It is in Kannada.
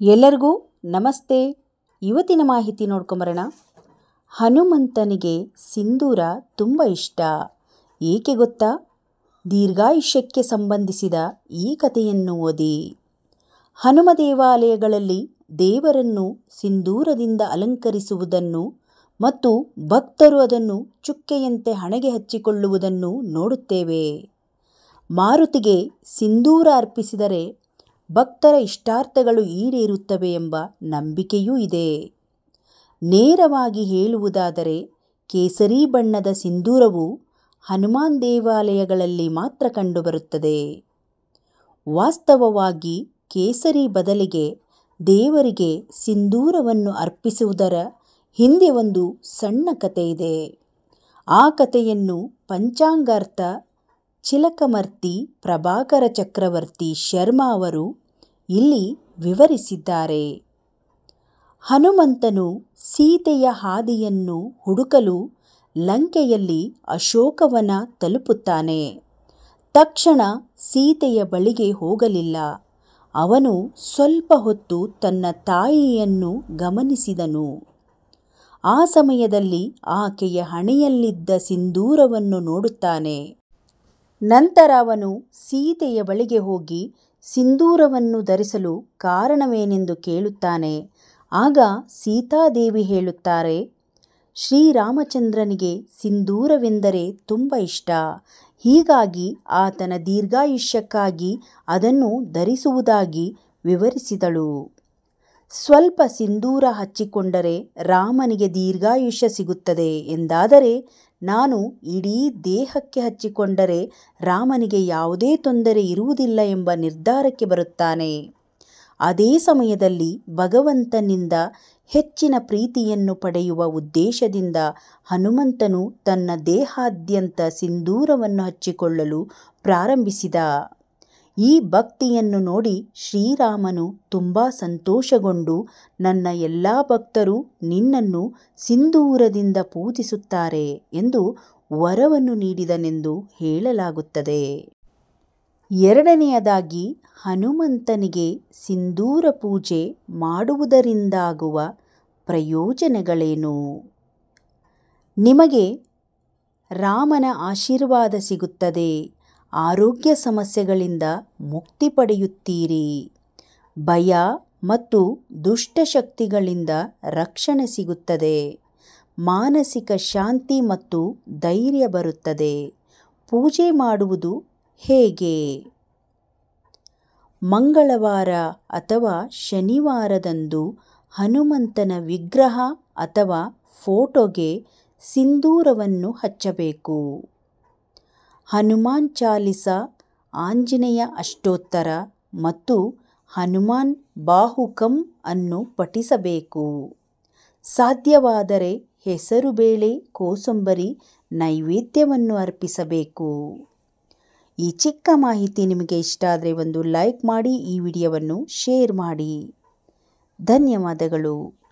ಎಲ್ಲರಿಗೂ ನಮಸ್ತೆ. ಇವತ್ತಿನ ಮಾಹಿತಿ ನೋಡ್ಕೊಂಬರೋಣ. ಹನುಮಂತನಿಗೆ ಸಿಂಧೂರ ತುಂಬ ಇಷ್ಟ. ಏಕೆ ಗೊತ್ತಾ? ದೀರ್ಘಾಯುಷ್ಯಕ್ಕೆ ಸಂಬಂಧಿಸಿದ ಈ ಕಥೆಯನ್ನು ಓದಿ. ಹನುಮ ದೇವಾಲಯಗಳಲ್ಲಿ ದೇವರನ್ನು ಸಿಂಧೂರದಿಂದ ಅಲಂಕರಿಸುವುದನ್ನು ಮತ್ತು ಭಕ್ತರು ಅದನ್ನು ಚುಕ್ಕೆಯಂತೆ ಹಣೆಗೆ ಹಚ್ಚಿಕೊಳ್ಳುವುದನ್ನು ನೋಡುತ್ತೇವೆ. ಮಾರುತಿಗೆ ಸಿಂಧೂರ ಅರ್ಪಿಸಿದರೆ ಭಕ್ತರ ಇಷ್ಟಾರ್ಥಗಳು ಈಡೇರುತ್ತವೆ ಎಂಬ ನಂಬಿಕೆಯೂ ಇದೆ. ನೇರವಾಗಿ ಹೇಳುವುದಾದರೆ ಕೇಸರಿ ಬಣ್ಣದ ಸಿಂಧೂರವು ಹನುಮಾನ್ ದೇವಾಲಯಗಳಲ್ಲಿ ಮಾತ್ರ ಕಂಡುಬರುತ್ತದೆ. ವಾಸ್ತವವಾಗಿ ಕೇಸರಿ ಬದಲಿಗೆ ದೇವರಿಗೆ ಸಿಂಧೂರವನ್ನು ಅರ್ಪಿಸುವುದರ ಹಿಂದೆ ಒಂದು ಸಣ್ಣ ಕಥೆ ಇದೆ. ಆ ಕಥೆಯನ್ನು ಪಂಚಾಂಗಾರ್ಥ ಚಿಲಕಮರ್ತಿ ಪ್ರಭಾಕರ ಚಕ್ರವರ್ತಿ ಶರ್ಮಾ ಅವರು ಇಲ್ಲಿ ವಿವರಿಸಿದ್ದಾರೆ. ಹನುಮಂತನು ಸೀತೆಯ ಹಾದಿಯನ್ನು ಹುಡುಕಲು ಲಂಕೆಯಲ್ಲಿ ಅಶೋಕವನ ತಲುಪುತ್ತಾನೆ. ತಕ್ಷಣ ಸೀತೆಯ ಬಳಿಗೆ ಹೋಗಲಿಲ್ಲ. ಅವನು ಸ್ವಲ್ಪ ಹೊತ್ತು ತನ್ನ ತಾಯಿಯನ್ನು ಗಮನಿಸಿದನು. ಆ ಸಮಯದಲ್ಲಿ ಆಕೆಯ ಹಣೆಯಲ್ಲಿದ್ದ ಸಿಂಧೂರವನ್ನು ನೋಡುತ್ತಾನೆ. ನಂತರ ಅವನು ಸೀತೆಯ ಬಳಿಗೆ ಹೋಗಿ ಸಿಂಧೂರವನ್ನು ಧರಿಸಲು ಕಾರಣವೇನೆಂದು ಕೇಳುತ್ತಾನೆ. ಆಗ ಸೀತಾದೇವಿ ಹೇಳುತ್ತಾರೆ, ಶ್ರೀರಾಮಚಂದ್ರನಿಗೆ ಸಿಂಧೂರವೆಂದರೆ ತುಂಬ ಇಷ್ಟ. ಹೀಗಾಗಿ ಆತನ ದೀರ್ಘಾಯುಷ್ಯಕ್ಕಾಗಿ ಅದನ್ನು ಧರಿಸುವುದಾಗಿ ವಿವರಿಸಿದಳು. ಸ್ವಲ್ಪ ಸಿಂಧೂರ ಹಚ್ಚಿಕೊಂಡರೆ ರಾಮನಿಗೆ ದೀರ್ಘಾಯುಷ್ಯ ಸಿಗುತ್ತದೆ ಎಂದಾದರೆ, ನಾನು ಇಡೀ ದೇಹಕ್ಕೆ ಹಚ್ಚಿಕೊಂಡರೆ ರಾಮನಿಗೆ ಯಾವುದೇ ತೊಂದರೆ ಇರುವುದಿಲ್ಲ ಎಂಬ ನಿರ್ಧಾರಕ್ಕೆ ಬರುತ್ತಾನೆ. ಅದೇ ಸಮಯದಲ್ಲಿ ಭಗವಂತನಿಂದ ಹೆಚ್ಚಿನ ಪ್ರೀತಿಯನ್ನು ಪಡೆಯುವ ಉದ್ದೇಶದಿಂದ ಹನುಮಂತನು ತನ್ನ ದೇಹಾದ್ಯಂತ ಸಿಂಧೂರವನ್ನು ಹಚ್ಚಿಕೊಳ್ಳಲು ಪ್ರಾರಂಭಿಸಿದ. ಈ ಭಕ್ತಿಯನ್ನು ನೋಡಿ ಶ್ರೀರಾಮನು ತುಂಬ ಸಂತೋಷಗೊಂಡು, ನನ್ನ ಎಲ್ಲ ಭಕ್ತರು ನಿನ್ನನ್ನು ಸಿಂಧೂರದಿಂದ ಪೂಜಿಸುತ್ತಾರೆ ಎಂದು ವರವನ್ನು ನೀಡಿದನೆಂದು ಹೇಳಲಾಗುತ್ತದೆ. ಎರಡನೆಯದಾಗಿ, ಹನುಮಂತನಿಗೆ ಸಿಂಧೂರ ಪೂಜೆ ಮಾಡುವುದರಿಂದಾಗುವ ಪ್ರಯೋಜನಗಳೇನು? ನಿಮಗೆ ರಾಮನ ಆಶೀರ್ವಾದ ಸಿಗುತ್ತದೆ. ಆರೋಗ್ಯ ಸಮಸ್ಯೆಗಳಿಂದ ಮುಕ್ತಿ ಪಡೆಯುತ್ತೀರಿ. ಭಯ ಮತ್ತು ದುಷ್ಟಶಕ್ತಿಗಳಿಂದ ರಕ್ಷಣೆ ಸಿಗುತ್ತದೆ. ಮಾನಸಿಕ ಶಾಂತಿ ಮತ್ತು ಧೈರ್ಯ ಬರುತ್ತದೆ. ಪೂಜೆ ಮಾಡುವುದು ಹೇಗೆ? ಮಂಗಳವಾರ ಅಥವಾ ಶನಿವಾರದಂದು ಹನುಮಂತನ ವಿಗ್ರಹ ಅಥವಾ ಫೋಟೋಗೆ ಸಿಂಧೂರವನ್ನು ಹಚ್ಚಬೇಕು. ಹನುಮಾನ್ ಚಾಲಿಸ, ಆಂಜನೇಯ ಅಷ್ಟೋತ್ತರ ಮತ್ತು ಹನುಮಾನ್ ಬಾಹುಕಂ ಅನ್ನು ಪಠಿಸಬೇಕು. ಸಾಧ್ಯವಾದರೆ ಹೆಸರುಬೇಳೆ ಕೋಸಂಬರಿ ನೈವೇದ್ಯವನ್ನು ಅರ್ಪಿಸಬೇಕು. ಈ ಚಿಕ್ಕ ಮಾಹಿತಿ ನಿಮಗೆ ಇಷ್ಟ ಆದರೆ ಒಂದು ಲೈಕ್ ಮಾಡಿ, ಈ ವಿಡಿಯೋವನ್ನು ಶೇರ್ ಮಾಡಿ. ಧನ್ಯವಾದಗಳು.